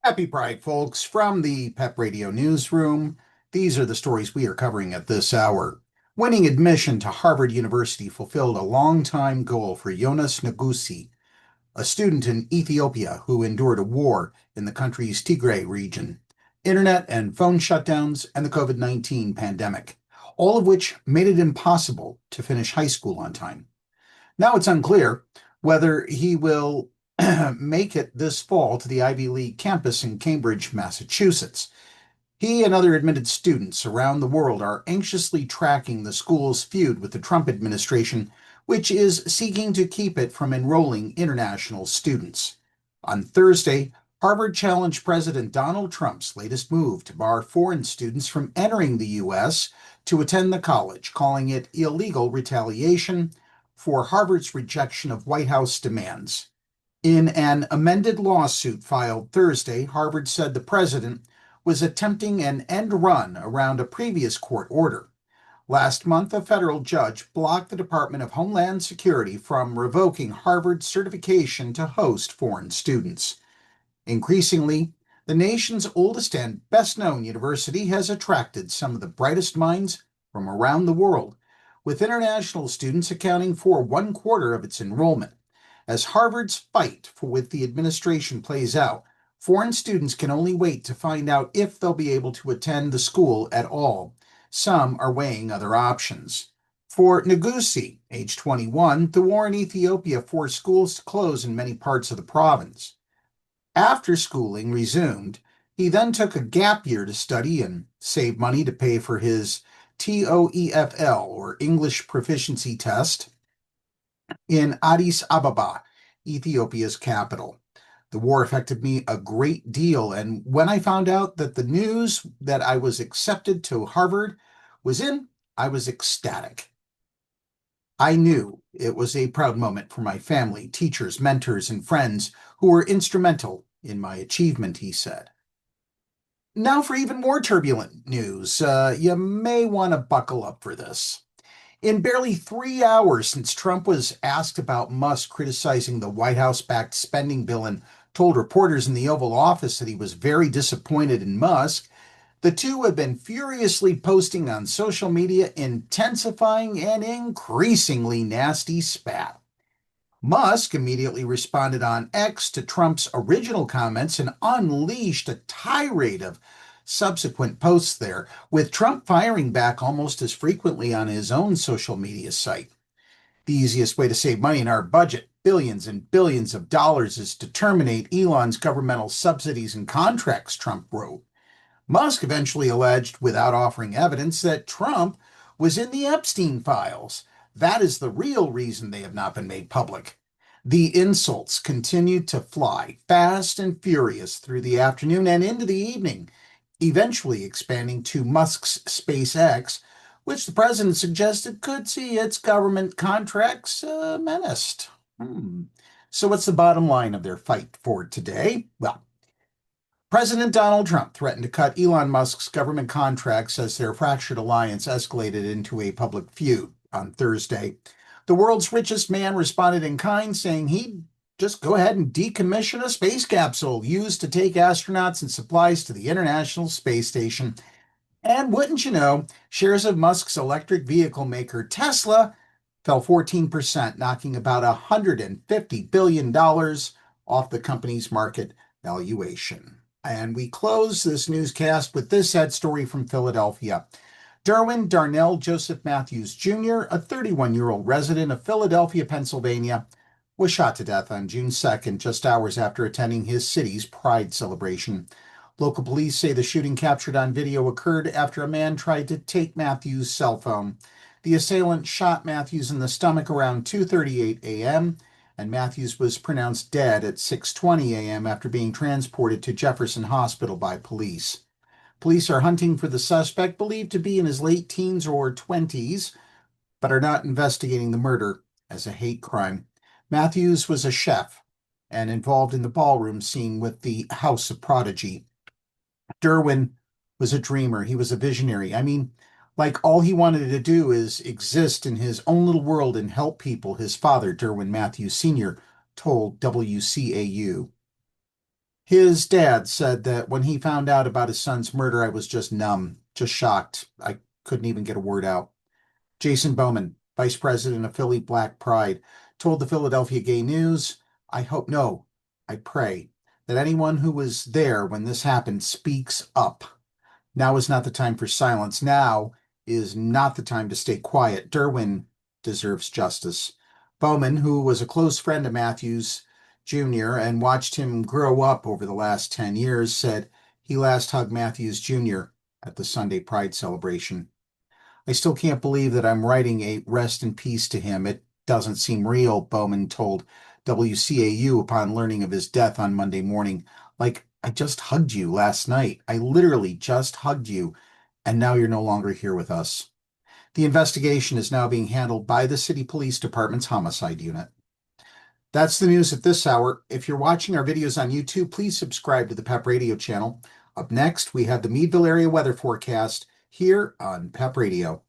Happy Pride, folks, from the PEP Radio Newsroom. These are the stories we are covering at this hour. Winning admission to Harvard University fulfilled a long-time goal for Yonas Nuguse, a student in Ethiopia who endured a war in the country's Tigray region. Internet and phone shutdowns and the COVID-19 pandemic, all of which made it impossible to finish high school on time. Now it's unclear whether he will make it this fall to the Ivy League campus in Cambridge, Massachusetts. He and other admitted students around the world are anxiously tracking the school's feud with the Trump administration, which is seeking to keep it from enrolling international students. On Thursday, Harvard challenged President Donald Trump's latest move to bar foreign students from entering the U.S. to attend the college, calling it illegal retaliation for Harvard's rejection of White House demands. In an amended lawsuit filed Thursday, Harvard said the president was attempting an end run around a previous court order. Last month, a federal judge blocked the Department of Homeland Security from revoking Harvard's certification to host foreign students. Increasingly, the nation's oldest and best-known university has attracted some of the brightest minds from around the world, with international students accounting for 1/4 of its enrollment. As Harvard's fight with the administration plays out, foreign students can only wait to find out if they'll be able to attend the school at all. Some are weighing other options. For Nuguse, age 21, the war in Ethiopia forced schools to close in many parts of the province. After schooling resumed, he then took a gap year to study and save money to pay for his TOEFL, or English Proficiency Test, in Addis Ababa, Ethiopia's capital. The war affected me a great deal, and when I found out that the news that I was accepted to Harvard was in, I was ecstatic. I knew it was a proud moment for my family, teachers, mentors, and friends who were instrumental in my achievement, he said. Now for even more turbulent news. You may want to buckle up for this. In barely 3 hours since Trump was asked about Musk criticizing the White House-backed spending bill and told reporters in the Oval Office that he was very disappointed in Musk, the two have been furiously posting on social media, intensifying an increasingly nasty spat. Musk immediately responded on X to Trump's original comments and unleashed a tirade of subsequent posts there, with Trump firing back almost as frequently on his own social media site. The easiest way to save money in our budget, billions and billions of dollars, is to terminate Elon's governmental subsidies and contracts, Trump wrote. Musk eventually alleged, without offering evidence, that Trump was in the Epstein files. That is the real reason they have not been made public. The insults continued to fly fast and furious through the afternoon and into the evening, eventually expanding to Musk's SpaceX, which the president suggested could see its government contracts menaced. So what's the bottom line of their fight for today? Well, President Donald Trump threatened to cut Elon Musk's government contracts as their fractured alliance escalated into a public feud on Thursday. The world's richest man responded in kind, saying he'd just go ahead and decommission a space capsule used to take astronauts and supplies to the International Space Station. And wouldn't you know, shares of Musk's electric vehicle maker Tesla fell 14%, knocking about $150 billion off the company's market valuation. And we close this newscast with this sad story from Philadelphia. Derwin Darnell Joseph Matthews Jr., a 31-year-old resident of Philadelphia, Pennsylvania, was shot to death on June 2nd, just hours after attending his city's Pride celebration. Local police say the shooting captured on video occurred after a man tried to take Matthews' cell phone. The assailant shot Matthews in the stomach around 2:38 a.m., and Matthews was pronounced dead at 6:20 a.m. after being transported to Jefferson Hospital by police. Police are hunting for the suspect, believed to be in his late teens or 20s, but are not investigating the murder as a hate crime. Matthews was a chef and involved in the ballroom scene with the House of Prodigy. Derwin was a dreamer. He was a visionary. I mean, like all he wanted to do is exist in his own little world and help people, his father, Derwin Matthews Sr., told WCAU. His dad said that when he found out about his son's murder, I was just numb, just shocked. I couldn't even get a word out. Jason Bowman, vice president of Philly Black Pride, told the Philadelphia Gay News, I hope, no, I pray that anyone who was there when this happened speaks up. Now is not the time for silence. Now is not the time to stay quiet. Derwin deserves justice. Bowman, who was a close friend of Matthews Jr. and watched him grow up over the last 10 years, said he last hugged Matthews Jr. at the Sunday Pride celebration. I still can't believe that I'm writing a rest in peace to him. It doesn't seem real, Bowman told WCAU upon learning of his death on Monday morning. Like, I just hugged you last night. I literally just hugged you, and now you're no longer here with us. The investigation is now being handled by the City Police Department's Homicide Unit. That's the news at this hour. If you're watching our videos on YouTube, please subscribe to the PEP Radio channel. Up next, we have the Meadville area weather forecast here on PEP Radio.